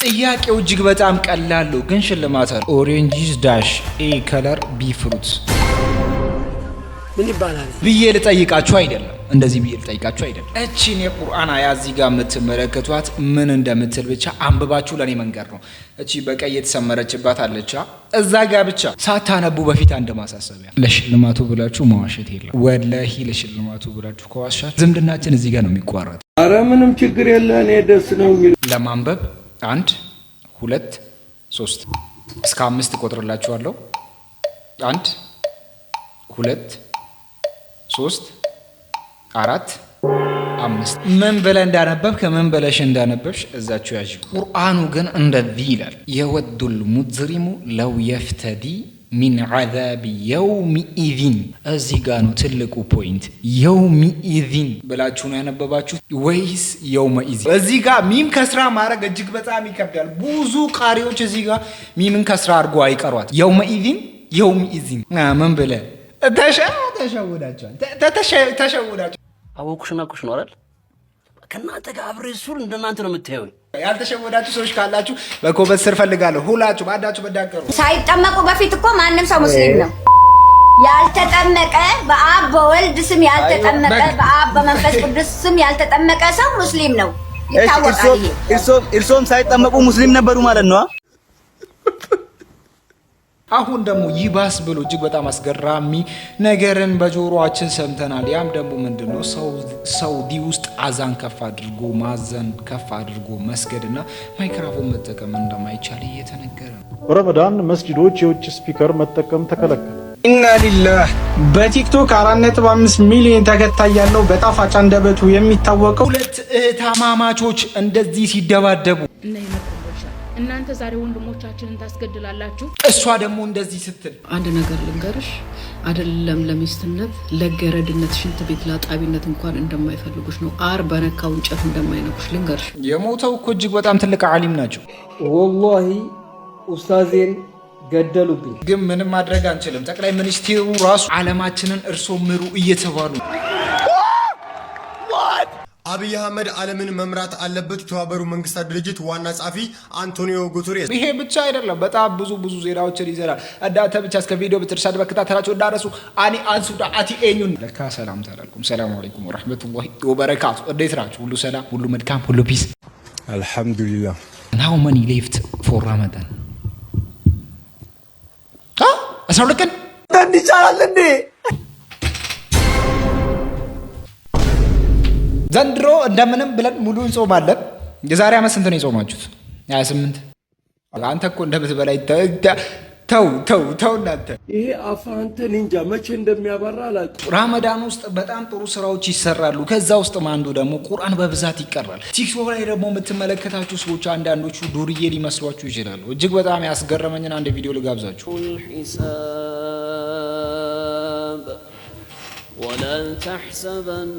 ጥያቄው እጅግ በጣም ቀላል ነው ግን ሽልማት አለ። ኦሬንጅስ ዳሽ ኤ ከለር ቢ ፍሩት ምን ይባላል ብዬ ልጠይቃችሁ አይደለም። እንደዚህ ብዬ ልጠይቃችሁ አይደለም። እቺን የቁርአን አያ እዚህ ጋር የምትመለከቷት ምን እንደምትል ብቻ አንብባችሁ ለኔ መንገር ነው። እቺ በቀይ የተሰመረችባት አለቻ እዛ ጋር ብቻ ሳታነቡ በፊት አንድ ማሳሰቢያ፣ ለሽልማቱ ብላችሁ መዋሸት የለም። ወላሂ ለሽልማቱ ብላችሁ ከዋሻችሁ ዝምድናችን እዚህ ጋር ነው የሚቋረጥ። አረ ምንም ችግር የለ እኔ ደስ ነው የሚል ለማንበብ 1 2 3 እስከ 5 ቆጥርላችኋለሁ። 1 2 3 4 5 ምን ብለህ እንዳነበብክ ምን ብለሽ እንዳነበብሽ እዛችሁ ያዥ። ቁርአኑ ግን እንደዚህ ይላል የወዱል ሙጅሪሙ ለው የፍተዲ ሚን ዐዛቢ የውሚኢዚን። እዚህ ጋር ነው ትልቁ ፖይንት። የውሚኢዚን ብላችሁ ነው ያነበባችሁት ወይስ የውመኢዚን? እዚህ ጋር ሚም ከስራ ማድረግ እጅግ በጣም ይከብዳል። ብዙ ቃሪዎች እዚህ ጋር ሚምን ከስራ አድርጎ አይቀሯት። የውመኢዚን የውሚኢዚን ምን ብለህ ተሸውዳቸዋል። አወኩሽና ኩሽ ነው አይደል? ከናንተ ጋር አብሬ ሱል እንደናንተ ነው የምታዩኝ። ያልተሸወዳችሁ ሰዎች ካላችሁ በኮመንት ስር ፈልጋለሁ። ሁላችሁ ባዳችሁ በዳገሩ ሳይጠመቁ በፊት እኮ ማንም ሰው ሙስሊም ነው። ያልተጠመቀ በአብ በወልድ ስም ያልተጠመቀ በአብ በመንፈስ ቅዱስ ስም ያልተጠመቀ ሰው ሙስሊም ነው ይታወቃል። እርሶም ሳይጠመቁ ሙስሊም ነበሩ ማለት ነው። አሁን ደግሞ ይባስ ብሎ እጅግ በጣም አስገራሚ ነገርን በጆሮአችን ሰምተናል። ያም ደግሞ ምንድነው? ሳውዲ ውስጥ አዛን ከፍ አድርጎ ማዘን ከፍ አድርጎ መስገድና ማይክሮፎን መጠቀም እንደማይቻል እየተነገረ ነው። ረመዳን መስጂዶች የውጭ ስፒከር መጠቀም ተከለከለ። ኢና ሊላህ በቲክቶክ 4.5 ሚሊዮን ተከታይ ያለው በጣፋጭ አንደበቱ የሚታወቀው ሁለት እህታማማቾች እንደዚህ ሲደባደቡ እናንተ ዛሬ ወንድሞቻችንን ታስገድላላችሁ። እሷ ደግሞ እንደዚህ ስትል አንድ ነገር ልንገርሽ፣ አይደለም ለሚስትነት ለገረድነት ሽንት ቤት ላጣቢነት እንኳን እንደማይፈልጉሽ ነው። አር በነካው እንጨት እንደማይነኩሽ ልንገርሽ። የሞተው እኮ እጅግ በጣም ትልቅ ዓሊም ናቸው። ወላሂ ኡስታዜን ገደሉብኝ። ግን ምንም ማድረግ አንችልም። ጠቅላይ ሚኒስትሩ ራሱ ዓለማችንን እርሶ ምሩ እየተባሉ አብይ አህመድ ዓለምን መምራት አለበት። የተባበሩት መንግስታት ድርጅት ዋና ጸሐፊ አንቶኒዮ ጉተሬስ። ይሄ ብቻ አይደለም፣ በጣም ብዙ ዜናዎችን ይዘራል። እንዳንተ ብቻ እስከ ቪዲዮ ብትርሳ በከታተላችሁ እንዳረሱ አኒ አንሱዳ አቲ ኤኙን ለካ ሰላም ታላልኩም። ሰላም አለይኩም ወራህመቱላሂ ወበረካቱ። እንዴት ናችሁ? ሁሉ ሰላም፣ ሁሉ መልካም፣ ሁሉ ፒስ አልহামዱሊላህ። How many left for Ramadan? 12 ቀን ይቻላል እንዴ? ዘንድሮ እንደምንም ብለን ሙሉ እንጾማለን። የዛሬ ዓመት ስንት ነው የጾማችሁት? 28። አንተ እኮ እንደምትበላይ ተው እናንተ። ይሄ አፋንተ ኒንጃ መቼ እንደሚያበራ አላውቅም። ረመዳን ውስጥ በጣም ጥሩ ስራዎች ይሰራሉ። ከዛ ውስጥ አንዱ ደግሞ ቁርአን በብዛት ይቀራል። ቲክቶክ ላይ ደግሞ የምትመለከታችሁ ሰዎች አንዳንዶቹ ዱርዬ ሊመስሏችሁ ይችላሉ። እጅግ በጣም ያስገረመኝን አንድ ቪዲዮ ልጋብዛችሁ። ولا تحسبن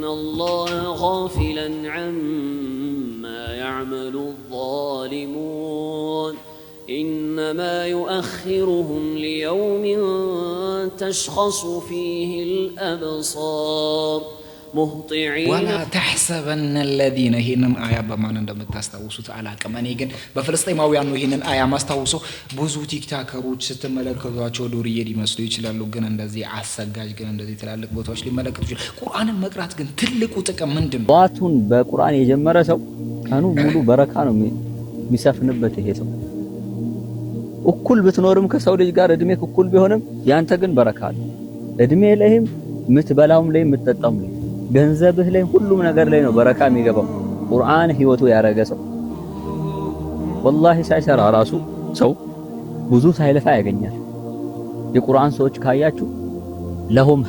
الله غافلا عما يعمل الظالمون إنما يؤخرهم ليوم تشخص فيه الأبصار ولا تحسبن الذين هينن آية بمان እንደምታስታውሱት አላቀም። እኔ ግን በፍልስጤማውያን ነው ይሄንን አያ ማስታውሰው። ብዙ ቲክታከሮች ስትመለከቷቸው ዱርዬ ሊመስሉ ይችላሉ፣ ግን እንደዚህ አሰጋጅ ግን እንደዚህ ትላልቅ ቦታዎች ሊመለከቱ ይችላል። ቁርአንን መቅራት ግን ትልቁ ጥቅም ምንድነው? ጧቱን በቁርአን የጀመረ ሰው ቀኑ ሙሉ በረካ ነው የሚሰፍንበት። ይሄ ሰው እኩል ብትኖርም ከሰው ልጅ ጋር እድሜ እኩል ቢሆንም ያንተ ግን በረካ አለ። እድሜ ላይም ምትበላውም ላይ ምትጠጣውም ላይ ገንዘብህ ላይ ሁሉም ነገር ላይ ነው በረካ የሚገባው። ቁርአን ህይወቱ ያረገ ሰው ወላሂ ሳይሰራ ራሱ ሰው ብዙ ሳይለፋ ያገኛል። የቁርአን ሰዎች ካያችሁ ለሁም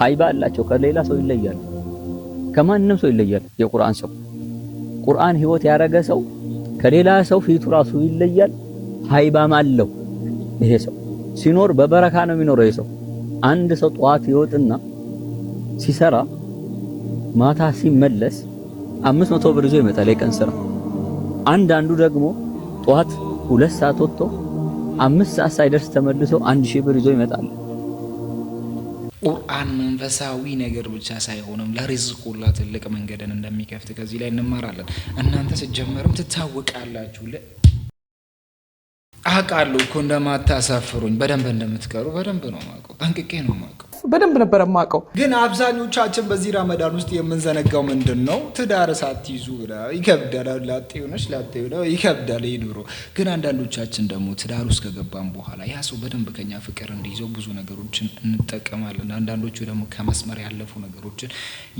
ሃይባ አላቸው። ከሌላ ሰው ይለያል፣ ከማንም ሰው ይለያል። የቁርአን ሰው ቁርአን ህይወት ያረገ ሰው ከሌላ ሰው ፊቱ ራሱ ይለያል። ሃይባም አለው። ይሄ ሰው ሲኖር በበረካ ነው የሚኖረው። ይሄ ሰው አንድ ሰው ጧት ይወጥና ሲሰራ ማታ ሲመለስ 500 ብር ይዞ ይመጣል የቀን ስራ። አንዳንዱ ደግሞ ጧት 2 ሰዓት ወጥቶ 5 ሰዓት ሳይደርስ ተመልሶ 1000 ብር ይዞ ይመጣል። ቁርአን መንፈሳዊ ነገር ብቻ ሳይሆንም ለሪዝቁላ ትልቅ መንገድን እንደሚከፍት ከዚህ ላይ እንማራለን። እናንተ ስትጀምሩም ትታወቃላችሁ። አቃሉ እኮ እንደማታሳፍሩኝ በደንብ እንደምትቀሩ በደንብ ነው ማውቀው፣ ጠንቅቄ ነው ማውቀው። በደንብ ነበር ማውቀው። ግን አብዛኞቻችን በዚህ ረመዳን ውስጥ የምንዘነጋው ምንድነው? ትዳር ሳትይዙ ይከብዳል። ላጤውነሽ ላጤው ይከብዳል ይኑሮ። ግን አንዳንዶቻችን ደግሞ ትዳር ውስጥ ከገባን በኋላ ያ ሰው በደንብ ከኛ ፍቅር እንዲይዘው ብዙ ነገሮችን እንጠቀማለን። አንዳንዶቹ ደግሞ ከመስመር ያለፉ ነገሮችን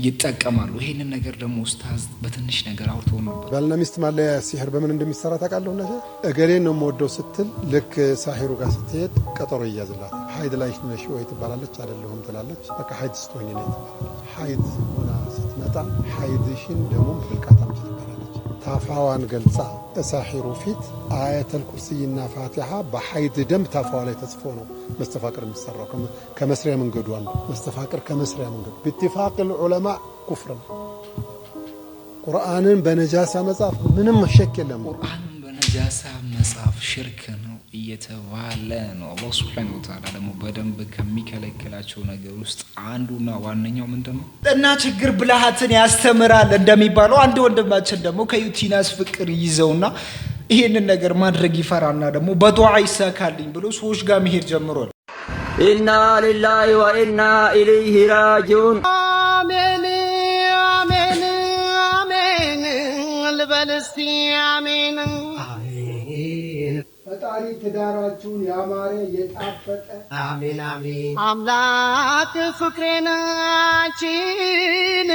ይጠቀማሉ። ይሄንን ነገር ደግሞ ኡስታዝ በትንሽ ነገር አውርተው ነበር። ባልና ሚስት ማለያ ሲህር በምን እንደሚሰራ ታውቃለህ? ነሽ እገሌን ነው የምወደው ስትል ልክ ሳሂሩ ጋር ስትሄድ ቀጠሮ ይያዝላት። ሀይድ ላይ ነሽ ወይ ትባላለች። አይደለሁም ትላለች። በቃ ሀይድ ስትሆኝ ነው ትባላለች። ሀይድ ሆና ስትመጣ ሀይድሽን ደግሞ በብልቃት አምጪ ትባላለች። ታፋዋን ገልጻ ሳሂሩ ፊት አያተል ኩርሲይና ፋቲሃ በሀይድ ደም ታፋዋ ላይ ተጽፎ ነው መስተፋቅር የሚሰራው። ከመስሪያ መንገዱ አንዱ መስተፋቅር ከመስሪያ መንገዱ በኢትፋቅ ዑለማ ኩፍር ነው። ቁርአንን በነጃሳ መጻፍ ምንም ሸክ የለም። ቁርአንን በነጃሳ መጻፍ ሽርክ ነው እየተባለ ነው። አላህ ሱብሓነሁ ወተዓላ ደግሞ በደንብ ከሚከለክላቸው ነገር ውስጥ አንዱና ዋነኛው ምንድነው? እና ችግር ብልሃትን ያስተምራል እንደሚባለው አንድ ወንድማችን ደግሞ ከዩቲናስ ፍቅር ይዘውና ይሄንን ነገር ማድረግ ይፈራና ደግሞ በዱዓ ይሳካልኝ ብሎ ሰዎች ጋር መሄድ ጀምሯል። ኢና ሊላሂ ወኢና ኢለይሂ ራጂዑን። አሜን አሜን አሜን ልበልሲ አሜን አሜን። ፈጣሪ ትዳራችሁን ያማረ የጣፈጠ አሜን አሜን። አምላክ ፍቅሬን አንቺን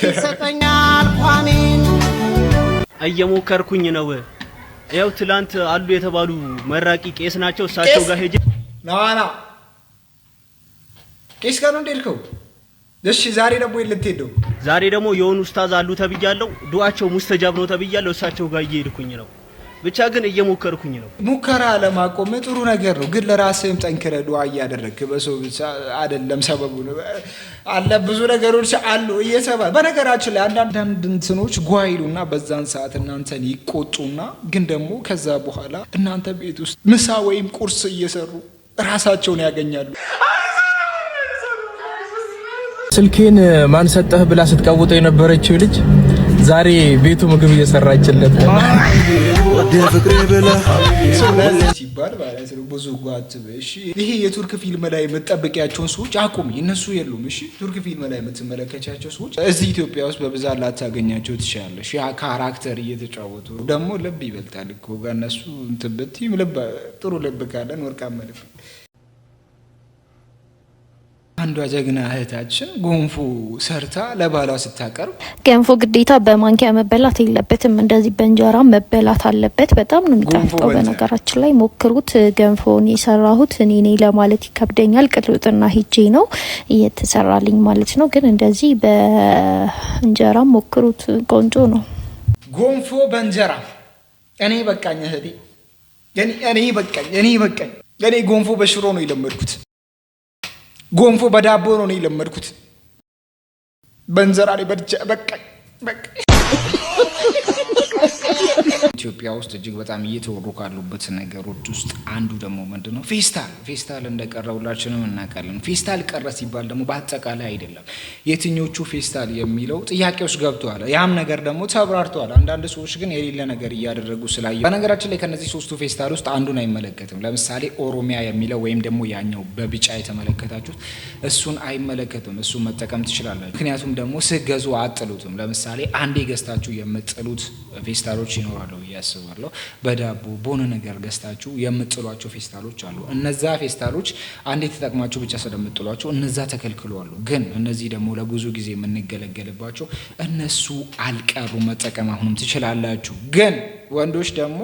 ይሰጠኛል ኳኔን። እየሞከርኩኝ ነው። ያው ትላንት አሉ የተባሉ መራቂ ቄስ ናቸው። እሳቸው ጋር ሄጄ ናና ቄስ ጋር ነው እንደልከው። እሺ ዛሬ ደግሞ ልትሄደው? ዛሬ ደግሞ የሆኑ ኡስታዝ አሉ ተብያለሁ። ዱዓቸው ሙስተጃብ ነው ተብያለሁ። እሳቸው ጋር እየሄድኩኝ ነው። ብቻ ግን እየሞከርኩኝ ነው። ሙከራ ለማቆም ጥሩ ነገር ነው። ግን ለራስህም ጠንክረ ዱዓ እያደረግህ በሰው ብቻ አይደለም ሰበቡ አለ ብዙ ነገሮች አሉ እየተባለ በነገራችን ላይ አንዳንድ እንትኖች ጓይሉና በዛን ሰዓት እናንተን ይቆጡና ግን ደግሞ ከዛ በኋላ እናንተ ቤት ውስጥ ምሳ ወይም ቁርስ እየሰሩ ራሳቸውን ያገኛሉ። ስልኬን ማን ሰጠህ ብላ ስትቀውጠው የነበረችው ልጅ ዛሬ ቤቱ ምግብ እየሰራችለት ነው። ወደ ፍቅሬ ብላ ሲባል ማለት ነው። ብዙ ጓት እሺ፣ ይሄ የቱርክ ፊልም ላይ የምትጠብቂያቸውን ሰዎች አቁሚ። እነሱ የሉም። እሺ፣ ቱርክ ፊልም ላይ የምትመለከቻቸው ሰዎች እዚህ ኢትዮጵያ ውስጥ በብዛት ላታገኛቸው ትችላለሽ። ያ ካራክተር እየተጫወቱ ደግሞ ልብ ይበልጣል እኮ ጋር እነሱ እንትን ብትይም ልብ ጥሩ ልብ ካለን ወርቃማ ልብ። አንዷ ጀግና እህታችን ጎንፎ ሰርታ ለባሏ ስታቀርብ ገንፎ ግዴታ በማንኪያ መበላት የለበትም፣ እንደዚህ በእንጀራ መበላት አለበት። በጣም ነው የሚጣፍጠው። በነገራችን ላይ ሞክሩት። ገንፎን የሰራሁት እኔ ነኝ ለማለት ይከብደኛል። ቅልጥና ሂጄ ነው እየተሰራልኝ ማለት ነው። ግን እንደዚህ በእንጀራ ሞክሩት፣ ቆንጆ ነው። ጎንፎ በእንጀራ እኔ በቃኝ እህቴ፣ እኔ በቃኝ። እኔ ጎንፎ በሽሮ ነው የለመድኩት። ጎንፎ በዳቦ ነው የለመድኩት። በእንጀራ ላይ በቃኝ። ኢትዮጵያ ውስጥ እጅግ በጣም እየተወሩ ካሉበት ነገሮች ውስጥ አንዱ ደግሞ ምንድነው? ፌስታል እንደቀረ ሁላችንም እናውቃለን። ፌስታል ቀረ ሲባል ደግሞ በአጠቃላይ አይደለም። የትኞቹ ፌስታል የሚለው ጥያቄ ውስጥ ገብቷል። ያም ነገር ደግሞ ተብራርቷል። አንዳንድ ሰዎች ግን የሌለ ነገር እያደረጉ ስላየ፣ በነገራችን ላይ ከነዚህ ሶስቱ ፌስታል ውስጥ አንዱን አይመለከትም። ለምሳሌ ኦሮሚያ የሚለው ወይም ደግሞ ያኛው በቢጫ የተመለከታችሁት እሱን አይመለከትም። እሱን መጠቀም ትችላላችሁ። ምክንያቱም ደግሞ ስገዙ አጥሉትም። ለምሳሌ አንዴ ገዝታችሁ የምጥሉት ፌስታሎች ይኖራሉ ያስባለሁ። በዳቦ ቦነ ነገር ገዝታችሁ የምጥሏቸው ፌስታሎች አሉ። እነዛ ፌስታሎች አንዴ ተጠቅማችሁ ብቻ ስለምጥሏቸው እነዛ ተከልክለዋል። ግን እነዚህ ደግሞ ለብዙ ጊዜ የምንገለገልባቸው እነሱ አልቀሩ፣ መጠቀም አሁንም ትችላላችሁ። ግን ወንዶች ደግሞ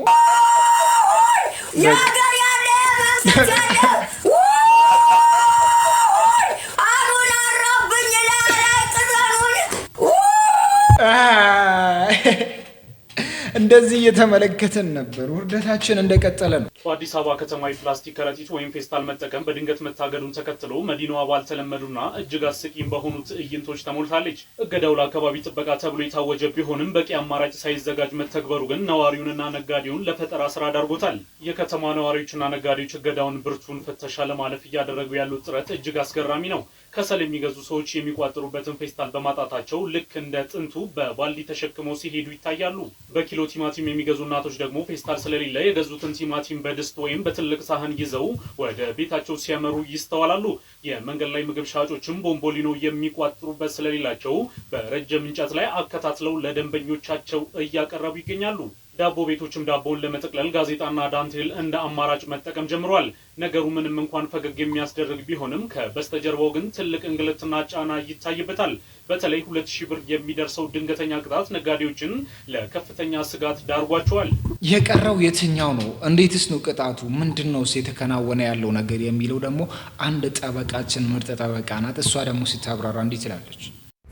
እንደዚህ እየተመለከተን ነበር። ውርደታችን እንደቀጠለ ነው። በአዲስ አበባ ከተማ የፕላስቲክ ከረጢት ወይም ፌስታል መጠቀም በድንገት መታገዱን ተከትሎ መዲናዋ ባልተለመዱና እጅግ አስቂኝ በሆኑ ትዕይንቶች ተሞልታለች። እገዳው ለአካባቢ ጥበቃ ተብሎ የታወጀ ቢሆንም በቂ አማራጭ ሳይዘጋጅ መተግበሩ ግን ነዋሪውንና ነጋዴውን ለፈጠራ ስራ ዳርጎታል። የከተማ ነዋሪዎችና ነጋዴዎች እገዳውን ብርቱን ፍተሻ ለማለፍ እያደረጉ ያሉት ጥረት እጅግ አስገራሚ ነው። ከሰል የሚገዙ ሰዎች የሚቋጥሩበትን ፌስታል በማጣታቸው ልክ እንደ ጥንቱ በባልዲ ተሸክመው ሲሄዱ ይታያሉ። በኪሎ ቲማቲም የሚገዙ እናቶች ደግሞ ፌስታል ስለሌለ የገዙትን ቲማቲም በድስት ወይም በትልቅ ሳህን ይዘው ወደ ቤታቸው ሲያመሩ ይስተዋላሉ። የመንገድ ላይ ምግብ ሻጮችም ቦምቦሊኖ የሚቋጥሩበት ስለሌላቸው በረጅም እንጨት ላይ አከታትለው ለደንበኞቻቸው እያቀረቡ ይገኛሉ። ዳቦ ቤቶችም ዳቦውን ለመጠቅለል ጋዜጣና ዳንቴል እንደ አማራጭ መጠቀም ጀምሯል። ነገሩ ምንም እንኳን ፈገግ የሚያስደርግ ቢሆንም ከበስተጀርባው ግን ትልቅ እንግልትና ጫና ይታይበታል። በተለይ 2000 ብር የሚደርሰው ድንገተኛ ቅጣት ነጋዴዎችን ለከፍተኛ ስጋት ዳርጓቸዋል። የቀረው የትኛው ነው? እንዴትስ ነው ቅጣቱ? ምንድነው የተከናወነ ያለው ነገር የሚለው ደግሞ አንድ ጠበቃችን ምርጥ ጠበቃ ናት። እሷ ደግሞ ስታብራራ እንዲህ ትላለች።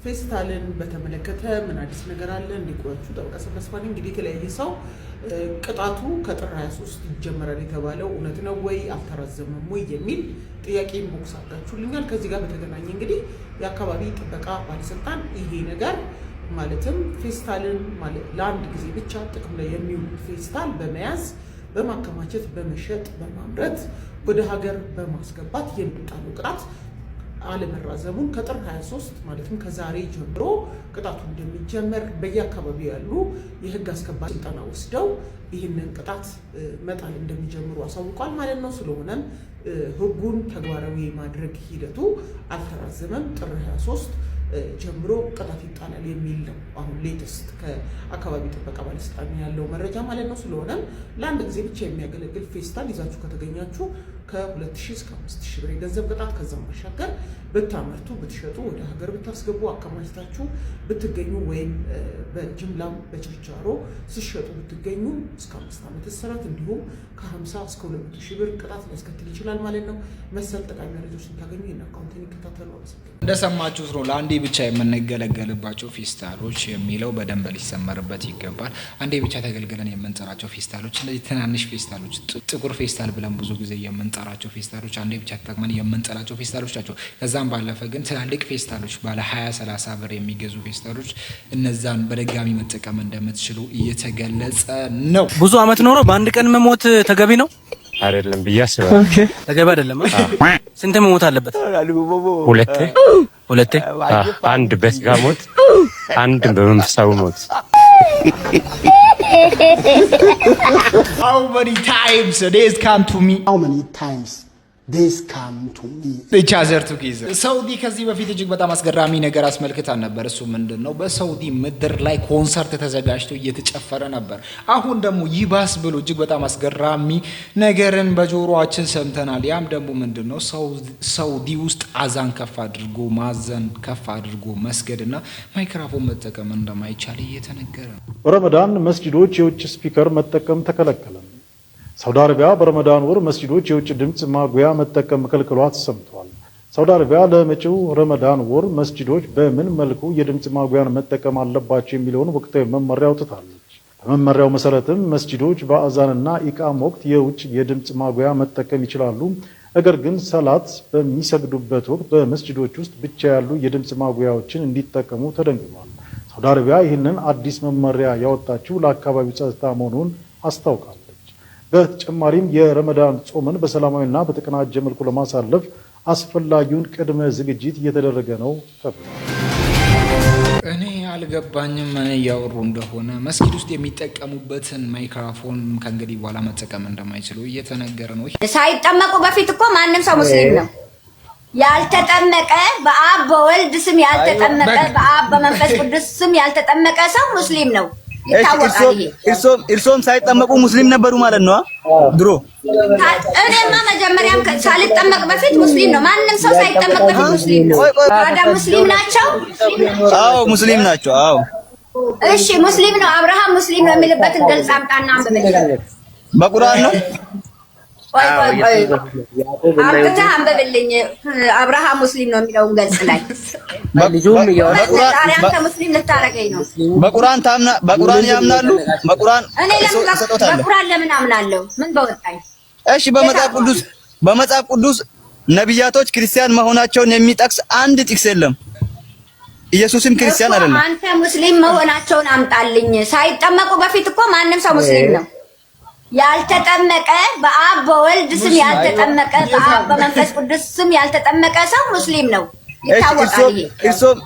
ፌስታልን በተመለከተ ምን አዲስ ነገር አለ? እንዲቆያችሁ ጠበቃ ሰብስባኒ እንግዲህ የተለያየ ሰው ቅጣቱ ከጥር 23 ይጀመራል የተባለው እውነት ነው ወይ አልተራዘመም ወይ የሚል ጥያቄ ቦክስ አድርጋችሁልኛል። ከዚህ ጋር በተገናኘ እንግዲህ የአካባቢ ጥበቃ ባለስልጣን ይሄ ነገር ማለትም ፌስታልን ማለት ለአንድ ጊዜ ብቻ ጥቅም ላይ የሚውል ፌስታል በመያዝ በማከማቸት በመሸጥ በማምረት ወደ ሀገር በማስገባት የሚጣለው ቅጣት አለመራዘሙን ከጥር 23 ማለትም ከዛሬ ጀምሮ ቅጣቱ እንደሚጀመር በየአካባቢው ያሉ የህግ አስከባሪ ስልጠና ወስደው ይህንን ቅጣት መጣል እንደሚጀምሩ አሳውቋል ማለት ነው። ስለሆነም ህጉን ተግባራዊ ማድረግ ሂደቱ አልተራዘመም። ጥር 23 ጀምሮ ቅጣት ይጣላል የሚል ነው አሁን ሌተስት ከአካባቢ ጥበቃ ባለስልጣን ያለው መረጃ ማለት ነው። ስለሆነም ለአንድ ጊዜ ብቻ የሚያገለግል ፌስታል ይዛችሁ ከተገኛችሁ ከ2000 እስከ 5000 ብር የገንዘብ ቅጣት፣ ከዛም ባሻገር ብታመርቱ ብትሸጡ ወደ ሀገር ብታስገቡ አከማችታችሁ ብትገኙ ወይም በጅምላም በችርቻሮ ሲሸጡ ብትገኙ እስከ 5 ዓመት እስራት እንዲሁም ከ50 እስከ 200,000 ብር ቅጣት ሊያስከትል ይችላል ማለት ነው። መሰል ጠቃሚ መረጃዎችን ታገኙ ይህን አካውንትን ይከታተሉ። እንደሰማችሁት ነው። ለአንዴ ብቻ የምንገለገልባቸው ፌስታሎች የሚለው በደንብ ሊሰመርበት ይገባል። አንዴ ብቻ ተገልግለን የምንጠራቸው ፌስታሎች፣ እነዚህ ትናንሽ ፌስታሎች፣ ጥቁር ፌስታል ብለን ብዙ ጊዜ የምንጠራቸው ፌስታሎች አንዴ ብቻ ተጠቅመን የምንጠራቸው ፌስታሎች ናቸው። ከዛም ባለፈ ግን ትላልቅ ፌስታሎች ባለ 20-30 ብር የሚገዙ ፌስታሎች እነዛን በድጋሚ መጠቀም እንደምትችሉ እየተገለጸ ነው። ብዙ አመት ኖሮ በአንድ ቀን መሞት ተገቢ ነው አይደለም ብዬ አስባለሁ። ተገቢ አይደለም። ስንት መሞት አለበት? ሁለቴ። አንድ በስጋ ሞት፣ አንድ በመንፈሳዊ ሞት። How many times days come to me? How many times days come to me? እቻዘር ቱኪዝ ሳውዲ ከዚህ በፊት እጅግ በጣም አስገራሚ ነገር አስመልክታን ነበር። እሱ ምንድነው? በሳውዲ ምድር ላይ ኮንሰርት ተዘጋጅቶ እየተጨፈረ ነበር። አሁን ደግሞ ይባስ ብሎ እጅግ በጣም አስገራሚ ነገርን በጆሮአችን ሰምተናል። ያም ደግሞ ምንድነው? ሳውዲ ውስጥ አዛን ከፍ አድርጎ ማዘን ከፍ አድርጎ መስገድና ማይክሮፎን መጠቀም እንደማይቻል እየተነገረ ነው። በረመዳን መስጂዶች የውጭ ስፒከር መጠቀም ተከለከለ። ሳውዲ አረቢያ በረመዳን ወር መስጂዶች የውጭ ድምጽ ማጉያ መጠቀም መከልከሏ ተሰምቷል። ሳውዲ አረቢያ ለመጪው ረመዳን ወር መስጂዶች በምን መልኩ የድምጽ ማጉያን መጠቀም አለባቸው የሚለውን ወቅታዊ መመሪያ አውጥታለች። በመመሪያው መሰረትም መስጂዶች በአዛንና ኢቃም ወቅት የውጭ የድምጽ ማጉያ መጠቀም ይችላሉ። ነገር ግን ሰላት በሚሰግዱበት ወቅት በመስጂዶች ውስጥ ብቻ ያሉ የድምጽ ማጉያዎችን እንዲጠቀሙ ተደንግጓል። ሳውዲ አረቢያ ይህንን አዲስ መመሪያ ያወጣችው ለአካባቢው ጸጥታ መሆኑን አስታውቃለች። በተጨማሪም የረመዳን ጾምን በሰላማዊና በተቀናጀ መልኩ ለማሳለፍ አስፈላጊውን ቅድመ ዝግጅት እየተደረገ ነው ተብሏል። እኔ አልገባኝም ምን እያወሩ እንደሆነ። መስጊድ ውስጥ የሚጠቀሙበትን ማይክሮፎን ከእንግዲህ በኋላ መጠቀም እንደማይችሉ እየተነገረ ነው። ሳይጠመቁ በፊት እኮ ማንም ሰው ሙስሊም ነው። ያልተጠመቀ በአብ በወልድ ስም ያልተጠመቀ በአብ በመንፈስ ቅዱስ ስም ያልተጠመቀ ሰው ሙስሊም ነው። እርሶም ሳይጠመቁ ሙስሊም ነበሩ ማለት ነው ድሮ? እኔማ መጀመሪያም ሳልጠመቅ በፊት ሙስሊም ነው። ማንም ሰው ሳይጠመቅ በፊት ሙስሊም ነው። ታዲያ ሙስሊም ናቸው? አዎ ሙስሊም ናቸው። አዎ እሺ ሙስሊም ነው። አብርሃም ሙስሊም ነው የሚልበትን ገልጽ አምጣና አንብብልኝ። በቁርአን ነው? ቆይ አምጥተህ አንብብልኝ። አብርሃም ሙስሊም ነው የሚለውን ገልጽ ላይ በልጁም አንተ ሙስሊም ልታረገኝ ነው። በቁርአን ያምናሉ? በቁርአን እኔ በቁርአን ለምን አምናለሁ? ምን በወጣኝ? እሺ በመጽሐፍ ቅዱስ ነቢያቶች ክርስቲያን መሆናቸውን የሚጠቅስ አንድ ጥቅስ የለም። ኢየሱስም ክርስቲያን አይደለም። አንተ ሙስሊም መሆናቸውን አምጣልኝ። ሳይጠመቁ በፊት እኮ ማንም ሰው ሙስሊም ነው። ያልተጠመቀ በአብ በወልድ ስም ያልተጠመቀ በአብ በመንፈስ ቅዱስ ስም ያልተጠመቀ ሰው ሙስሊም ነው።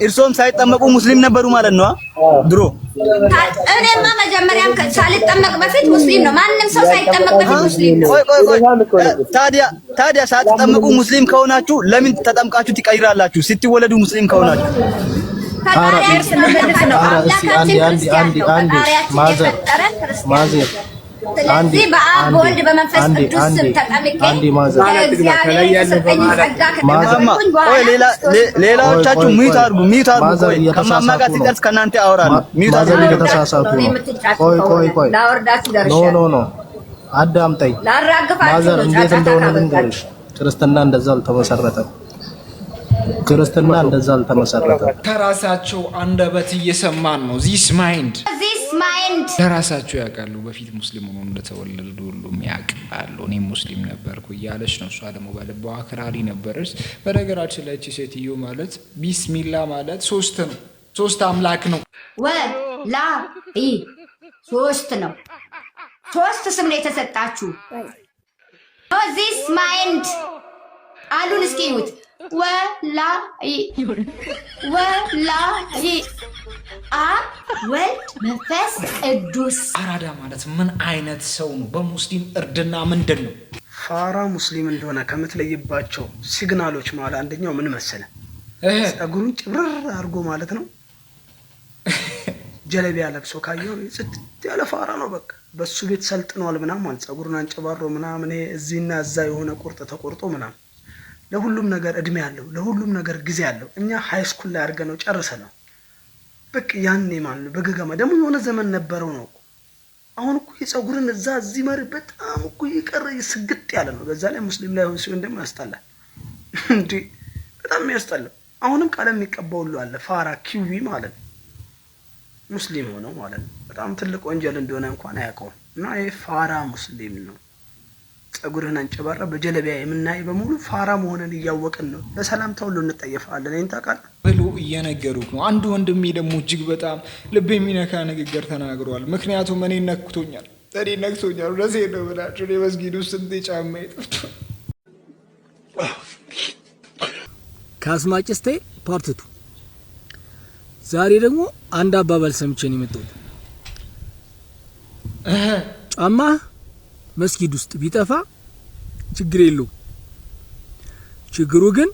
እርሶም ሳይጠመቁ ሙስሊም ነበሩ ማለት ነው ድሮ? እኔማ መጀመሪያም ሳልጠመቅ በፊት ሙስሊም ነው። ማንም ሰው ሳይጠመቅ በፊት ሙስሊም ነው። ታዲያ ሳትጠመቁ ሙስሊም ከሆናችሁ ለምን ተጠምቃችሁ ትቀይራላችሁ? ስትወለዱ ሙስሊም ከሆናችሁ ስለዚህ በአብ በወልድ በመንፈስ ቅዱስ ስም ተጠምቄ ሌላዎቻችሁ ሚዩት አድርጉ። ከማማ ጋር ሲደርስ ከእናንተ አወራለሁ። ሚዩት አድርጉ። ቆይ ኖ አዳምጠኝ ማዘር፣ እንዴት እንደሆነ ልንገርሽ። ክርስትና እንደዛ አልተመሰረተም። ከራሳቸው አንደበት እየሰማን ነው። ዚስ ማይንድ ለራሳቸው ያውቃሉ። በፊት ሙስሊም ሆኖ እንደተወለዱ ሁሉም ያውቃሉ። እኔም ሙስሊም ነበርኩ እያለች ነው። እሷ ደግሞ በልቧ አክራሪ ነበረች። በነገራችን ላይ እቺ ሴትዮ ማለት ቢስሚላ ማለት ሶስት አምላክ ነው። ሶስት ነው። ሶስት ስም ነው የተሰጣችሁ። ዚስ ማይንድ አሉን እስኪ ይሁት ወላሂ አብ ወልድ መንፈስ ቅዱስ። አራዳ ማለት ምን አይነት ሰው ነው? በሙስሊም እርድና ምንድን ነው? ፋራ ሙስሊም እንደሆነ ከምትለይባቸው ሲግናሎች ማለት አንደኛው ምን መሰለ? ጸጉሩን ጭብርር አድርጎ ማለት ነው። ጀለቢያ ለብሶ ካየው ጽድት ያለ ፋራ ነው። በቃ በሱ ቤት ሰልጥኗል ምናምን ማለት ጸጉሩን አንጨባሮ ምናምን እዚህና እዛ የሆነ ቁርጥ ተቆርጦ ምናምን። ለሁሉም ነገር እድሜ ያለው ለሁሉም ነገር ጊዜ ያለው። እኛ ሃይ ስኩል ላይ አድርገነው ጨርሰናል። በቃ ያኔ ማለት ነው በገገማ ደግሞ የሆነ ዘመን ነበረው ነው። አሁን እኮ የጸጉርን እዛ እዚህ መር በጣም እኮ ይቀር ስግጥ ያለ ነው። በዛ ላይ ሙስሊም ላይ ሆን ሲሆን ደግሞ ያስጠላል እንዴ! በጣም ያስጠላል። አሁንም ቀለም የሚቀባው ሁሉ አለ። ፋራ ኪዊ ማለት ነው ሙስሊም ሆነው ማለት ነው። በጣም ትልቅ ወንጀል እንደሆነ እንኳን አያውቀውም። እና ይሄ ፋራ ሙስሊም ነው። ጸጉርህን አንጨባራ በጀለቢያ የምናይ በሙሉ ፋራ መሆንን እያወቅን ነው። ለሰላምታ ሁሉ እንጠየፋለን። እኔን ታውቃለህ ብሎ እየነገሩት ነው። አንዱ ወንድሜ ደግሞ እጅግ በጣም ልብ የሚነካ ንግግር ተናግሯል። ምክንያቱም እኔ ነክቶኛል። ለዚህ ነው ብላችሁ እኔ መስጊድ ውስጥ እንዴ ጫማ ይጠፍቷል። ካስማጭስቴ ፓርቲቱ ዛሬ ደግሞ አንድ አባባል ሰምቼ ነው የመጣሁት። ጫማ መስጊድ ውስጥ ቢጠፋ ችግር የለውም። ችግሩ ግን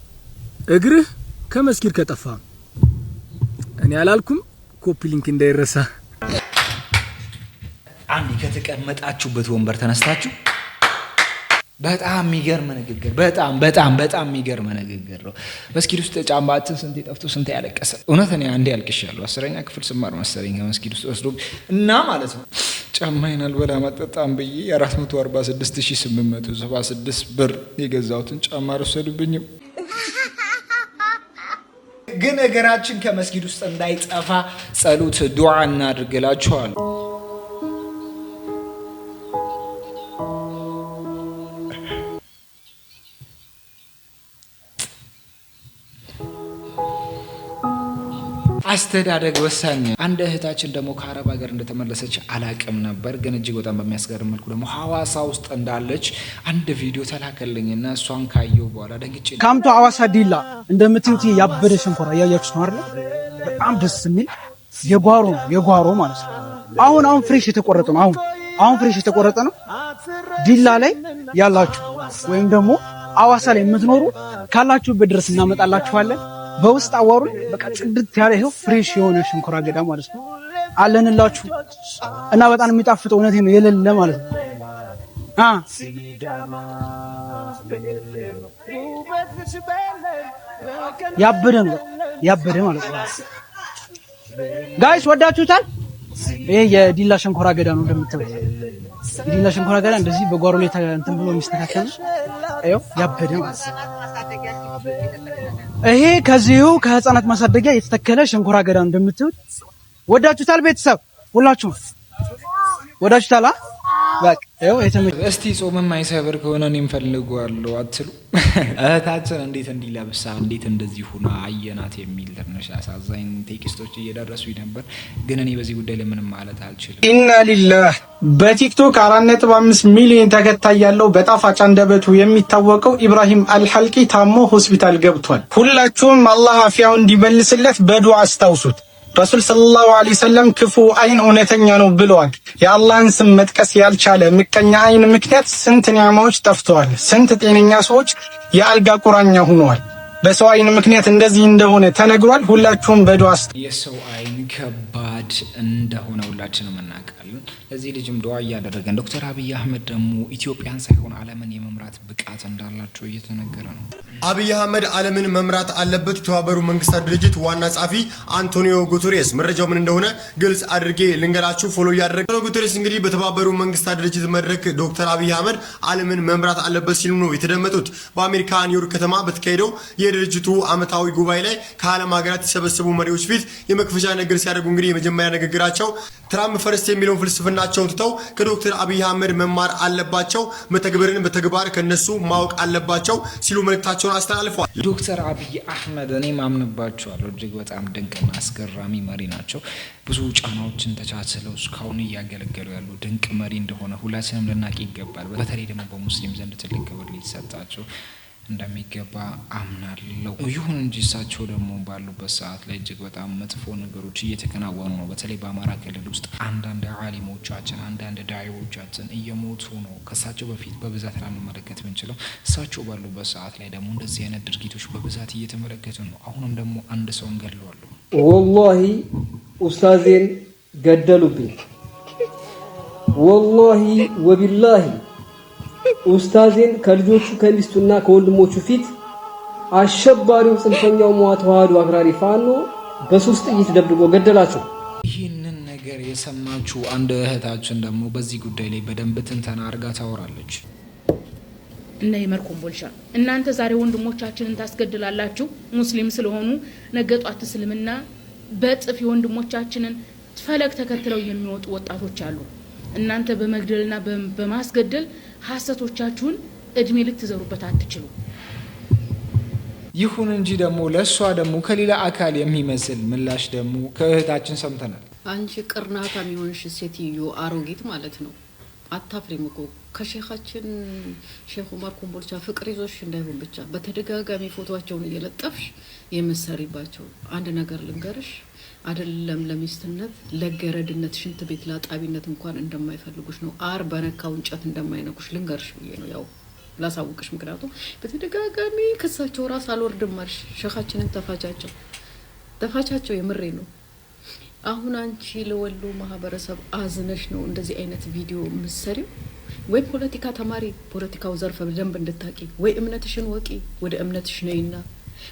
እግርህ ከመስጊድ ከጠፋ። እኔ አላልኩም። ኮፒ ሊንክ እንዳይረሳ። አንዴ ከተቀመጣችሁበት ወንበር ተነስታችሁ በጣም የሚገርም ንግግር፣ በጣም የሚገርም ንግግር ነው። መስጊድ ውስጥ ጫማችን ስንት ጠፍቶ ስንት ያለቀሰ። እውነት እኔ አንዴ ያልቅሻለሁ። 10ኛ ክፍል ስማር መሰለኝ መስጊድ ውስጥ ወስዶ እና ማለት ነው ጫማዬን አልበላም አልጠጣም ብዬ 446876 ብር የገዛሁትን ጫማ አልወሰዱብኝም። ግን እግራችን ከመስጊድ ውስጥ እንዳይጠፋ ጸሎት ዱዓ እናድርግላችኋለሁ። አስተዳደግ ወሳኝ። አንድ እህታችን ደግሞ ከአረብ ሀገር እንደተመለሰች አላቅም ነበር፣ ግን እጅግ በጣም በሚያስገርም መልኩ ደግሞ ሐዋሳ ውስጥ እንዳለች አንድ ቪዲዮ ተላከልኝና እሷን ካየው በኋላ ደንግጬ ካምቶ ሐዋሳ ዲላ እንደምትዩት ያበደ ሸንኮራ እያያችሁ ነው አይደል? በጣም ደስ የሚል የጓሮ ማለት ነው። አሁን ፍሬሽ የተቆረጠ ነው። አሁን ፍሬሽ የተቆረጠ ነው። ዲላ ላይ ያላችሁ ወይም ደግሞ ሐዋሳ ላይ የምትኖሩ ካላችሁበት ድረስ እናመጣላችኋለን። በውስጥ አዋሩ በቃ ጽድት ያለ ይሄው ፍሬሽ የሆነ ሸንኮራ አገዳ ማለት ነው አለንላችሁ እና በጣም የሚጣፍጠው እውነቴ ነው የሌለ ማለት ነው። ያበደ ማለት ነው። ጋይስ ወዳችሁታል? ይሄ የዲላ ሸንኮራ አገዳ ነው እንደምትበል። የዲላ ሸንኮራ አገዳ እንደዚህ በጓሮ ላይ እንትን ብሎ የሚስተካከል ነው። ያበደ ማለት ነው። ይሄ ከዚሁ ከህፃናት ማሳደጊያ የተተከለ ሸንኮራ አገዳ እንደምትውት ወዳችሁታል። ቤተሰብ ሁላችሁ ወዳችሁታል። በቃ ይኸው እስቲ ጾም የማይሰብር ከሆነ እኔም ፈልገዋለሁ አትሉ? እህታችን እንዴት እንዲለብሳ እንዴት እንደዚህ ሁና አየናት የሚል ትንሽ አሳዛኝ ቴክስቶች እየደረሱኝ ነበር፣ ግን እኔ በዚህ ጉዳይ ላይ ምንም ማለት አልችልም። ኢና ሊላህ በቲክቶክ 4.5 ሚሊዮን ተከታይ ያለው በጣፋጭ አንደበቱ የሚታወቀው ኢብራሂም አልሐልቂ ታሞ ሆስፒታል ገብቷል። ሁላችሁም አላህ አፊያውን እንዲመልስለት በዱዓ አስታውሱት። ረሱል ሰለላሁ ዐለይሂ ወሰለም ክፉ አይን እውነተኛ ነው ብለዋል። የአላህን ስም መጥቀስ ያልቻለ ምቀኛ አይን ምክንያት ስንት ኒዕማዎች ጠፍተዋል። ስንት ጤነኛ ሰዎች የአልጋ ቁራኛ ሆነዋል። በሰው አይን ምክንያት እንደዚህ እንደሆነ ተነግሯል። ሁላችሁም በዱዓ የሰው አይን ከባድ እንደሆነ ሁላችንም እናውቃለን። ለዚህ ልጅም ዱዓ እያደረገን ዶክተር አብይ አህመድ ደግሞ ኢትዮጵያን ሳይሆን ዓለምን የመምራት ብቃት እንዳላቸው እየተነገረ ነው። አብይ አህመድ ዓለምን መምራት አለበት። የተባበሩት መንግስታት ድርጅት ዋና ጸሐፊ አንቶኒዮ ጉተሬስ መረጃው ምን እንደሆነ ግልጽ አድርጌ ልንገራችሁ። ፎሎ እያደረገ ጉተሬስ እንግዲህ በተባበሩት መንግስታት ድርጅት መድረክ ዶክተር አብይ አህመድ ዓለምን መምራት አለበት ሲሉ ነው የተደመጡት። በአሜሪካ ኒውዮርክ ከተማ በተካሄደው የድርጅቱ ዓመታዊ ጉባኤ ላይ ከዓለም ሀገራት የተሰበሰቡ መሪዎች ፊት የመክፈቻ ንግግር ሲያደርጉ እንግዲህ የመጀመሪያ ንግግራቸው ትራምፕ ፈርስት የሚለውን ፍልስፍናቸውን ትተው ከዶክተር አብይ አህመድ መማር አለባቸው፣ መተግበርን በተግባር ከነሱ ማወቅ አለባቸው ሲሉ መልእክታቸውን አስተላልፈዋል። ዶክተር አብይ አህመድ እኔ ማምንባቸዋለሁ። እጅግ በጣም ድንቅና አስገራሚ መሪ ናቸው። ብዙ ጫናዎችን ተቻችለው እስካሁን እያገለገሉ ያሉ ድንቅ መሪ እንደሆነ ሁላችንም ልናቅ ይገባል። በተለይ ደግሞ በሙስሊም ዘንድ ትልቅ ክብር ሊሰጣቸው እንደሚገባ አምናለሁ። ይሁን እንጂ እሳቸው ደግሞ ባሉበት ሰዓት ላይ እጅግ በጣም መጥፎ ነገሮች እየተከናወኑ ነው። በተለይ በአማራ ክልል ውስጥ አንዳንድ ዓሊሞቻችን አንዳንድ ዳዒዎቻችን እየሞቱ ነው። ከእሳቸው በፊት በብዛት ላንመለከት ብንችለው እሳቸው ባሉበት ሰዓት ላይ ደግሞ እንደዚህ አይነት ድርጊቶች በብዛት እየተመለከቱ ነው። አሁንም ደግሞ አንድ ሰው እንገድለዋል። ወላሂ ኡስታዜን ገደሉብኝ። ወላሂ ወቢላሂ ኡስታዜን ከልጆቹ ከሚስቱና ከወንድሞቹ ፊት አሸባሪው ጽንፈኛው ተዋህዶ አክራሪ ፋኖ በሶስት ጥይት ደብድቦ ገደላቸው። ይህንን ነገር የሰማችሁ አንድ እህታችን ደግሞ በዚህ ጉዳይ ላይ በደንብ ትንተና አድርጋ ታወራለች። እና የመርኮምቦልሻ እናንተ ዛሬ ወንድሞቻችንን ታስገድላላችሁ ሙስሊም ስለሆኑ፣ ነገ ጧት እስልምና በጥፍ ወንድሞቻችንን ፈለግ ተከትለው የሚወጡ ወጣቶች አሉ። እናንተ በመግደልና በማስገደል ሐሰቶቻችሁን እድሜ ልትዘሩበት አትችሉ። ይሁን እንጂ ደግሞ ለሷ ደግሞ ከሌላ አካል የሚመስል ምላሽ ደግሞ ከእህታችን ሰምተናል። አንቺ ቅርናታ የሚሆንሽ ሴትዮ አሮጊት ማለት ነው። አታፍሪም እኮ ከሼኻችን ሼኹ ዑመር ኮምቦልቻ ፍቅር ይዞሽ እንዳይሆን ብቻ በተደጋጋሚ ፎቶአቸውን እየለጠፍሽ የምትሰሪባቸው። አንድ ነገር ልንገርሽ፣ አይደለም ለሚስትነት ለገረድነት ሽንት ቤት ላጣቢነት እንኳን እንደማይፈልጉሽ ነው። አር በነካው እንጨት እንደማይነኩሽ ልንገርሽ ብዬ ነው ያው ላሳውቅሽ። ምክንያቱም በተደጋጋሚ ከሳቸው ራስ አልወርድም ማርሽ ሼኻችንን ተፋቻቸው የምሬ ነው። አሁን አንቺ ለወሎ ማህበረሰብ አዝነሽ ነው እንደዚህ አይነት ቪዲዮ ምሰሪው? ወይ ፖለቲካ ተማሪ ፖለቲካው ዘርፈ በደንብ እንድታቂ፣ ወይ እምነትሽን ወቂ ወደ እምነትሽ ነይና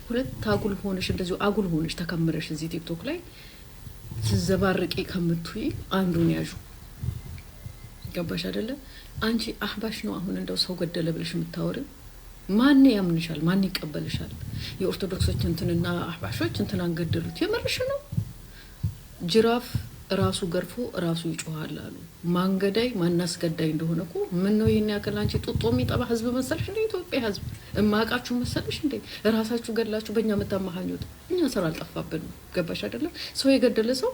ሁለት አጉል ሆነሽ እንደዚሁ አጉል ሆነሽ ተከምረሽ እዚህ ቲክቶክ ላይ ትዘባርቂ ከምትይ አንዱን ያዡ። ገባሽ አይደለ? አንቺ አህባሽ ነው አሁን እንደው ሰው ገደለ ብለሽ የምታወሪው። ማን ያምንሻል? ማን ይቀበልሻል? የኦርቶዶክሶች እንትንና አህባሾች እንትን አንገደሉት የመርሽ ነው። ጅራፍ ራሱ ገርፎ ራሱ ይጮሃል አሉ። ማንገዳይ ማናስገዳይ እንደሆነ እኮ ምን ነው ይሄን ያክል አንቺ ጡጦ የሚጠባ ህዝብ መሰለሽ እንዴ? ኢትዮጵያ ህዝብ እማቃችሁ መሰለሽ እንዴ? ራሳችሁ ገድላችሁ በእኛ መታማሃኙት። እኛ ስራ አልጠፋብንም። ገባሽ አይደለም? ሰው የገደለ ሰው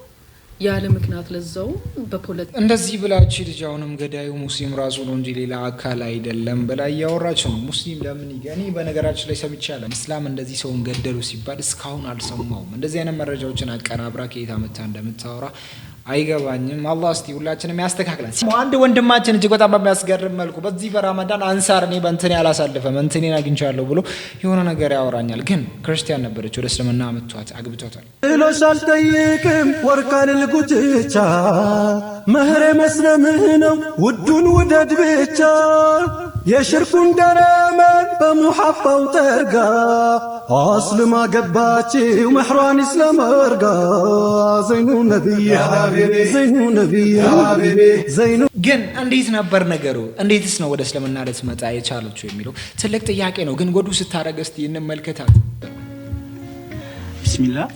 ያለ ምክንያት ለዛው በፖለቲካ እንደዚህ ብላችሁ ልጅ አሁንም ገዳዩ ሙስሊም ራሱ ነው እንጂ ሌላ አካል አይደለም ብላ እያወራች ነው። ሙስሊም ለምን ይገኒ? በነገራችን ላይ ሰምቻለሁ። እስላም እንደዚህ ሰውን ገደሉ ሲባል እስካሁን አልሰማውም። እንደዚህ አይነት መረጃዎችን አቀናብራ ከየት አመታ እንደምታወራ አይገባኝም። አላህ እስቲ ሁላችንም ያስተካክለን። አንድ ወንድማችን እጅግ በጣም በሚያስገርም መልኩ በዚህ በረመዳን አንሳር እኔ በእንትኔ አላሳልፈም እንትኔን አግኝቻለሁ ብሎ የሆነ ነገር ያወራኛል። ግን ክርስቲያን ነበረች፣ ወደ እስልምና አመቷት አግብቷታል። እሎሽ አልጠይቅም ወርቃን ልጉትቻ መህሬ መስለምህ ነው ውዱን ውደድ ብቻ የሽርኩን ደረመን በሙሐባው ጠርጋ አስልማ ገባችው መሕሯን እስላም አርጋ ዘይኑ ነቢይ ዘይኑ ነቢይ ዘይኑ። ግን እንዴት ነበር ነገሩ? እንዴትስ ነው ወደ እስልምና ልትመጣ የቻለችው የሚለው ትልቅ ጥያቄ ነው። ግን ጎዱ ስታረግ እስቲ እንመልከታት። ቢስሚላህ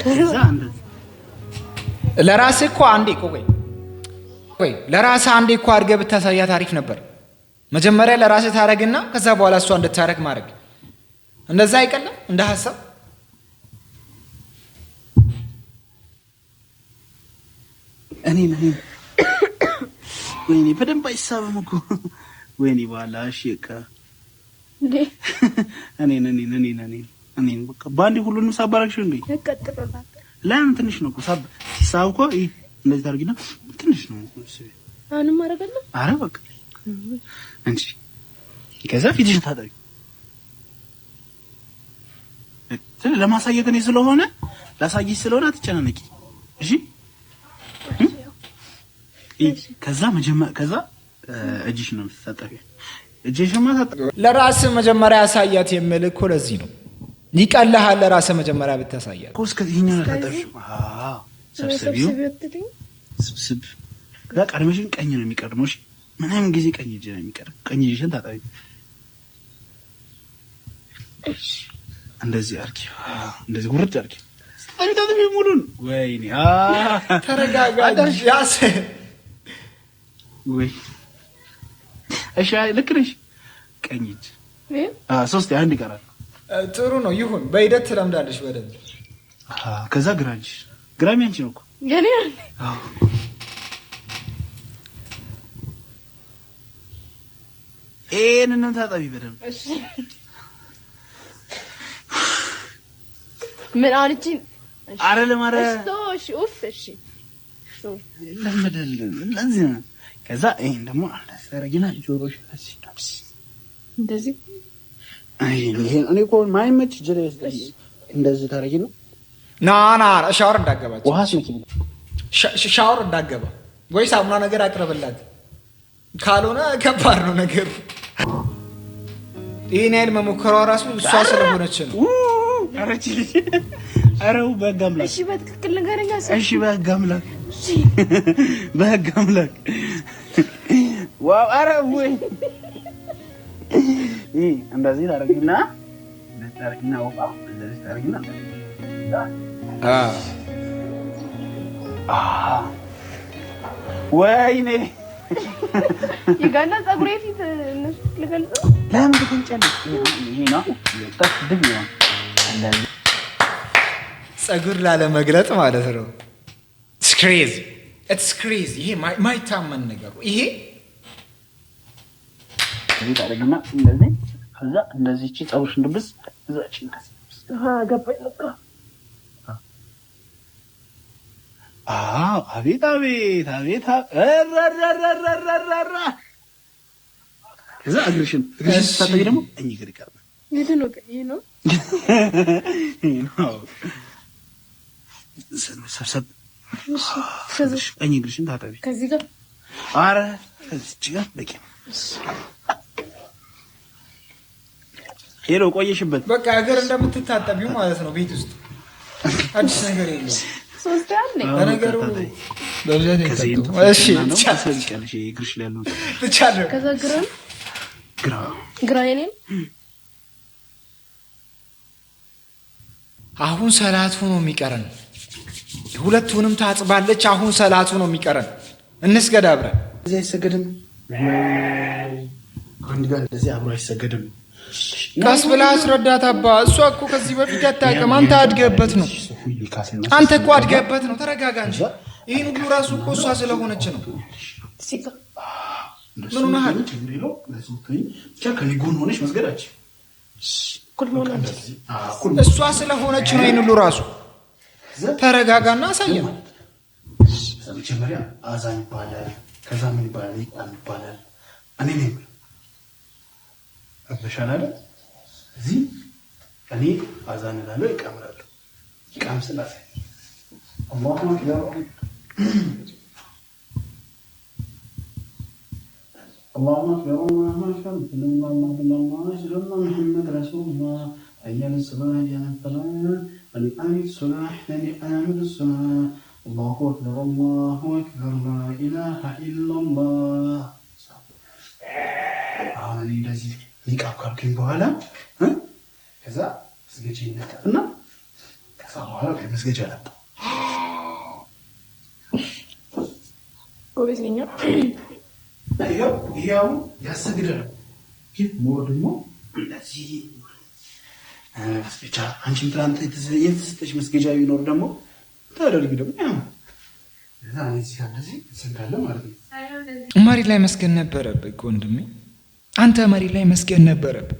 ከዛ እንደዚህ ለራስህ እኮ አንዴ ቆይ ለራስህ አንዴ እኮ አድርገህ ብታሳያት አሪፍ ነበር። መጀመሪያ ለራስህ ታረግና ከዛ በኋላ እሷ እንድታረግ ማድረግ እንደዛ አይቀልም እንደ ሐሳብ? እኔ ወይኔ በደንብ አይሳብም እኮ ወይኔ ባላሽ እካ እኔ በቃ ባንዲ ሁሉንም ሳባራክሽ እንዴ ተቀጥረናል። ለምን ትንሽ ነው ሳብ ሲሳብ እኮ እንደዚህ ታርጊና ትንሽ ነው አሁንም አረጋለሁ። አረ በቃ አንቺ ከዛ ፊትሽን ታጠቢ ለማሳየት እኔ ስለሆነ ላሳይሽ ስለሆነ አትጨናነቂ እሺ። ከዛ እጅሽ ነው የምትታጠቢው። እጅሽን ማታጠቢ ለራስህ መጀመሪያ ያሳያት የምልህ እኮ ለዚህ ነው። ይቀልሃል ለራስህ መጀመሪያ ብታሳያት እኮ እስከዚህኛው ነው ታጠቢው። ሰብስቢው ስብስብ ከዛ ቀድመሽን ቀኝ ነው የሚቀድመው እሺ። ምንም ጊዜ ቀኝ እጅ ነው የሚቀድመው። ቀኝ እጅሽን ታጠቢ እንደዚህ አርጊ። እንደዚህ ጉርድ አርጊ። ታጠቢ ሙሉን። ወይኔ ተረጋጋ ያስ ወይ እሺ ልክ ነሽ። ቀኝ እጅ ሶስት አንድ ይቀራል። ጥሩ ነው ይሁን። በሂደት ትለምዳለሽ በደንብ። ከዛ ግራሚ አንቺ ነው እኮ የኔ ይሄንን ታጠቢ በደንብ እሺ። ምን አንቺ አረ ለማረ እሺ ኡፍ እሺ ለምደል ለዚህ ነው። ከዛ ይሄን ደግሞ አላሰረግና ጆሮሽ እንደዚህ ይሄን እኔ እኮ ማይመች ጀለስ እንደዚህ ታረጊ ነው። ና ሻወር እንዳገባች ውሃስ ነው ሻወር እንዳገባ ወይ ሳሙና ነገር አቅርብላት። ካልሆነ ከባድ ነው ነገሩ። ይሄን ያህል መሞከሯ ራሱ እሷ ስለሆነች ነው። አረቺ አረው በጋምላክ እሺ በትክክል ንገረኛ። እሺ በጋምላክ በጋምላክ ዋው አረው ወይ እንደዚህ ታረጊና እንደዚህ ታረጊና ወይኔ ይጋና ፀጉሬ ፊት እነሱ ልገልጽ ለምን ትንጨልሽ? ይሄ ነው ተስድብ ነው እንደዚህ ፀጉር ላለመግለጥ ማለት ነው። ኢትስ ክሬዚ ይሄ ማይታመን ነገር ይሄ እንደዚህ ታረጊና እንደዚህ ከዛ እንደዚህ እቺ ፀጉርሽ እንድብስ እዛች እንደዚህ ገባኝ በቃ አቤት አቤት አቤት አራራራራራ ከዛ እግርሽን ስታጠቢ ደግሞ ቀኝ እግር ይቀርባል። የት ነው ቀኝ ነው? ሰብሰብ ቀኝ እግርሽን ታጠቢ ከዚህ ጋር አረ እዚህ ጋር በቂ ሄሎ ቆየሽበት። በቃ እግር እንደምትታጠቢው ማለት ነው። ቤት ውስጥ አዲስ ነገር የለም። ሶስት ያለ ለነገሩ በብዛት ይታጠቡ። እሺ ታሰልቀልሽ እግርሽ ላይ ያለው ትቻለህ። ከዛ ግራ የኔ አሁን ሰላቱ ነው የሚቀረን። ሁለቱንም ታጥባለች። አሁን ሰላቱ ነው የሚቀረን። እንስገድ አብረን። እዚህ አይሰገድም። አንድ ጋር እንደዚህ አብሮ አይሰገድም። ቀስ ብላ አስረዳት አባ። እሷ እኮ ከዚህ በፊት አታውቅም። አንተ አድገህበት ነው። አንተ እኮ አድገህበት ነው። ተረጋጋ እንጂ። ይሄን ሁሉ ራሱ እኮ እሷ ስለሆነች ነው። ምን ሆነሃል? ከኔ ጎን ሆነሽ መስገዳች እሷ ስለሆነች ነው። ይሄን ሁሉ ራሱ ተረጋጋና አሳየን። መጀመሪያ አዛን ይባላል። ከዛ ምን ይባላል? ይባላል። እኔ ነኝ አበሻላለ እዚህ እኔ አዛን እላለሁ፣ ይቀምራለሁ። ይቀም ስላሴ አላሁ አክበር አላሁ አክበር አላሁ አክበር ሙሐመድ ረሱሉላህ አያለ ሰላህ ያንፈላ አልአኒ ሱላህ ለአምድ ሱላህ አላሁ አክበር አላሁ አክበር ላ ኢላሃ ኢላላህ። አሁን እንደዚህ ሊቃብ ካልኩኝ በኋላ ከዛ ስገጂ እና ከዛ በኋላ መስገጃ አላጣ ጎበዝኛ ይሄው ያሰግዳል ግን ሞር ደግሞ እንደዚህ መስገጃ አንቺም ትናንት የተሰጠሽ መስገጃ ቢኖር ደግሞ ታደርጊ ደግሞ መሬት ላይ መስገን ነበረብህ ወንድሜ። አንተ መሬት ላይ መስገን ነበረብህ።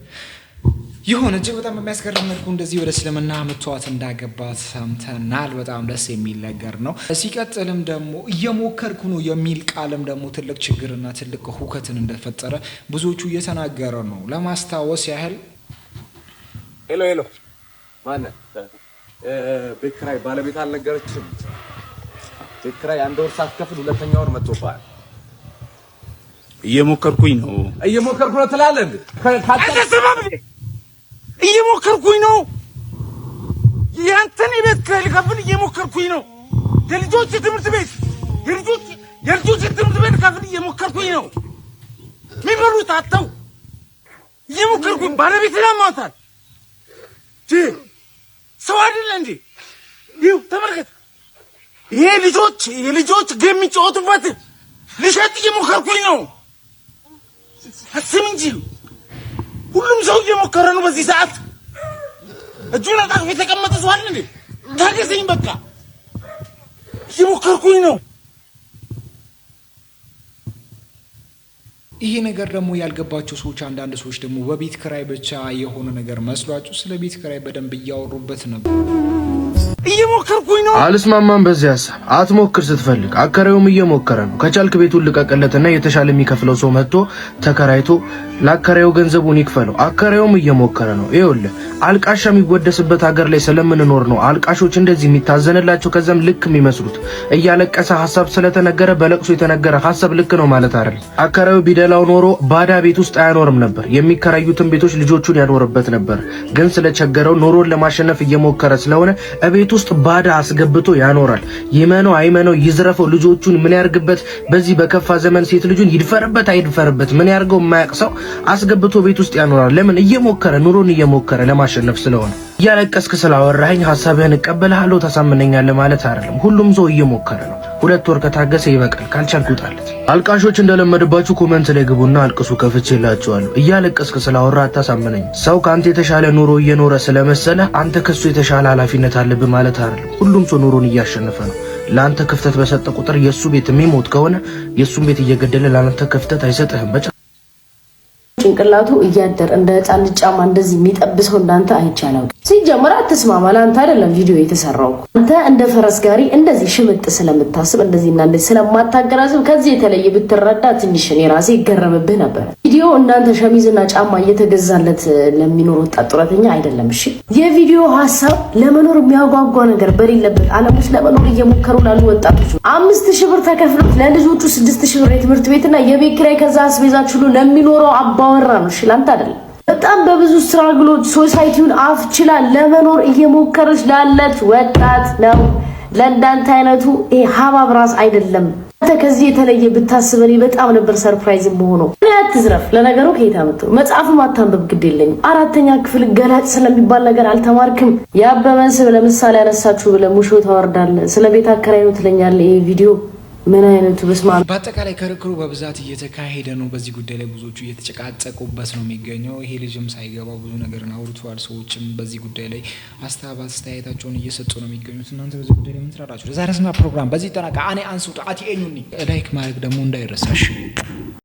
የሆነ እጅግ በጣም በሚያስገርም መልኩ እንደዚህ ወደ እስልምና ምትዋት እንዳገባት ሰምተናል። በጣም ደስ የሚል ነገር ነው። ሲቀጥልም ደግሞ እየሞከርኩ ነው የሚል ቃልም ደግሞ ትልቅ ችግርና ትልቅ ሁከትን እንደፈጠረ ብዙዎቹ እየተናገረ ነው። ለማስታወስ ያህል ሄሎ ሄሎ፣ ማነህ? ቤት ኪራይ ባለቤት አልነገረችም? ቤት ኪራይ አንድ ወር ሳትከፍል ሁለተኛ ወር መጥቶብሃል። እየሞከርኩኝ ነው ትላለህ እንዴ? እየሞከርኩኝ ነው። ያንተን የቤት ኪራይ ልከፍል እየሞከርኩኝ ነው። የልጆች ትምህርት ቤት ልከፍል እየሞከርኩኝ ነው። የሚበሉት አጥተው እየሞከርኩኝ ባለቤት ላማታል። ሰው አይደለ እንዴ? ይኸው ተመልከት። ይሄ የልጆች ጌም የሚጫወቱበት ልሸጥ እየሞከርኩኝ ነው። አስብ እንጂ ሁሉም ሰው እየሞከረ ነው በዚህ ሰዓት። እጁን አጣጥፎ የተቀመጠ ሰው አለ እንዴ? ታገሰኝ በቃ። እየሞከርኩኝ ነው። ይሄ ነገር ደግሞ ያልገባቸው ሰዎች አንዳንድ ሰዎች ደግሞ በቤት ኪራይ ብቻ የሆነ ነገር መስሏቸው ስለ ቤት ኪራይ በደንብ እያወሩበት ነበር። እየሞከርኩኝ ነው። አልስማማም በዚህ ሀሳብ። አትሞክር ስትፈልግ። አከራዩም እየሞከረ ነው። ከቻልክ ቤቱን ልቀቅለትና የተሻለ የሚከፍለው ሰው መጥቶ ተከራይቶ ለአከራዩ ገንዘቡን ይክፈለው። አከራዩም እየሞከረ ነው። ይኸውልህ አልቃሻ የሚወደስበት ሀገር ላይ ስለምንኖር ነው አልቃሾች እንደዚህ የሚታዘንላቸው ከዛም ልክ የሚመስሉት። እያለቀሰ ሀሳብ ስለተነገረ በለቅሶ የተነገረ ሀሳብ ልክ ነው ማለት አይደለም። አከራዩ ቢደላው ኖሮ ባዳ ቤት ውስጥ አያኖርም ነበር። የሚከራዩትን ቤቶች ልጆቹን ያኖርበት ነበር። ግን ስለቸገረው ኑሮን ለማሸነፍ እየሞከረ ስለሆነ እቤት ውስጥ ባዳ አስገብቶ ያኖራል። ይመነው አይመነው ይዝረፈው ልጆቹን ምን ያርግበት። በዚህ በከፋ ዘመን ሴት ልጁን ይድፈርበት አይድፈርበት ምን ያርገው የማያውቅ ሰው አስገብቶ ቤት ውስጥ ያኖራል። ለምን? እየሞከረ ኑሮን እየሞከረ ለማሸነፍ ስለሆነ። እያለቀስክ ስላወራኸኝ ሐሳብህን እቀበልሃለሁ ታሳምነኛለህ ማለት አይደለም። ሁሉም ሰው እየሞከረ ነው። 2 ወር ከታገሰ ይበቃል። ካልቻልኩ ጣለት። አልቃሾች እንደለመደባችሁ ኮሜንት ላይ ግቡና አልቅሱ። ከፍቼላችኋለሁ። እያለቀስክ ስላወራ አታሳምነኝ። ሰው ካንተ የተሻለ ኑሮ እየኖረ ስለመሰለ አንተ ከሱ የተሻለ ኃላፊነት አለብህ ማለት አይደለም። ሁሉም ሰው ኑሮን እያሸነፈ ነው። ለአንተ ክፍተት በሰጠ ቁጥር የሱ ቤት የሚሞት ከሆነ የሱን ቤት እየገደለ ለአንተ ክፍተት አይሰጥህም። ጭንቅላቱ እያደር እንደ ህፃን ጫማ እንደዚህ የሚጠብሰው እንዳንተ አይቻለው። ሲጀመር አትስማማ። ለአንተ አይደለም ቪዲዮ የተሰራው። አንተ እንደ ፈረስ ጋሪ እንደዚህ ሽምጥ ስለምታስብ እንደዚህና እንደዚህ ስለማታገናዝብ ከዚህ የተለየ ብትረዳ ትንሽ እኔ ራሴ ይገረምብህ ነበር። ቪዲዮ እንዳንተ ሸሚዝና ጫማ እየተገዛለት ለሚኖር ወጣት ጡረተኛ አይደለም። እሺ የቪዲዮ ሐሳብ ለመኖር የሚያጓጓ ነገር በሌለበት ዓለም ውስጥ ለመኖር እየሞከሩ ላሉ ወጣቶች 5000 ብር ተከፍሎት ለልጆቹ 6000 ብር የትምህርት ቤትና የቤት ኪራይ ከዛ አስቤዛችሁ ሁሉ ለሚኖረው አባወራ ነው። እሺ ላንተ አይደለም። በጣም በብዙ ስትራግሎች ሶሳይቲውን አፍችላ ለመኖር እየሞከረች ላለች ወጣት ነው። ለእንዳንተ አይነቱ ይሄ ሀባብ ራስ አይደለም። አንተ ከዚህ የተለየ ብታስበኝ በጣም ነበር ሰርፕራይዝ የምሆነው። አትዝረፍ። ለነገሩ ከየት አመጣው? መጽሐፍም አታንብብ ግድ የለኝም። 4ኛ ክፍል ገላጭ ስለሚባል ነገር አልተማርክም። ያበበን ስም ለምሳሌ ያነሳችሁ ብለህ ሙሾ ታወርዳለህ። ስለ ቤት አከራይ ነው ትለኛለህ። ይሄ ቪዲዮ ምን አይነቱ በስማ። በአጠቃላይ ክርክሩ በብዛት እየተካሄደ ነው። በዚህ ጉዳይ ላይ ብዙዎቹ እየተጨቃጨቁበት ነው የሚገኘው። ይሄ ልጅም ሳይገባው ብዙ ነገርን አውርቷል። ሰዎችም በዚህ ጉዳይ ላይ አስተያየታቸውን እየሰጡ ነው የሚገኙት። እናንተ በዚህ ጉዳይ ላይ ምን ትላላችሁ? ለዛሬ ስና ፕሮግራም በዚህ ተናቃ እኔ አንሱ ጣቲ ኤኙኒ ላይክ ማድረግ ደግሞ እንዳይረሳሽ።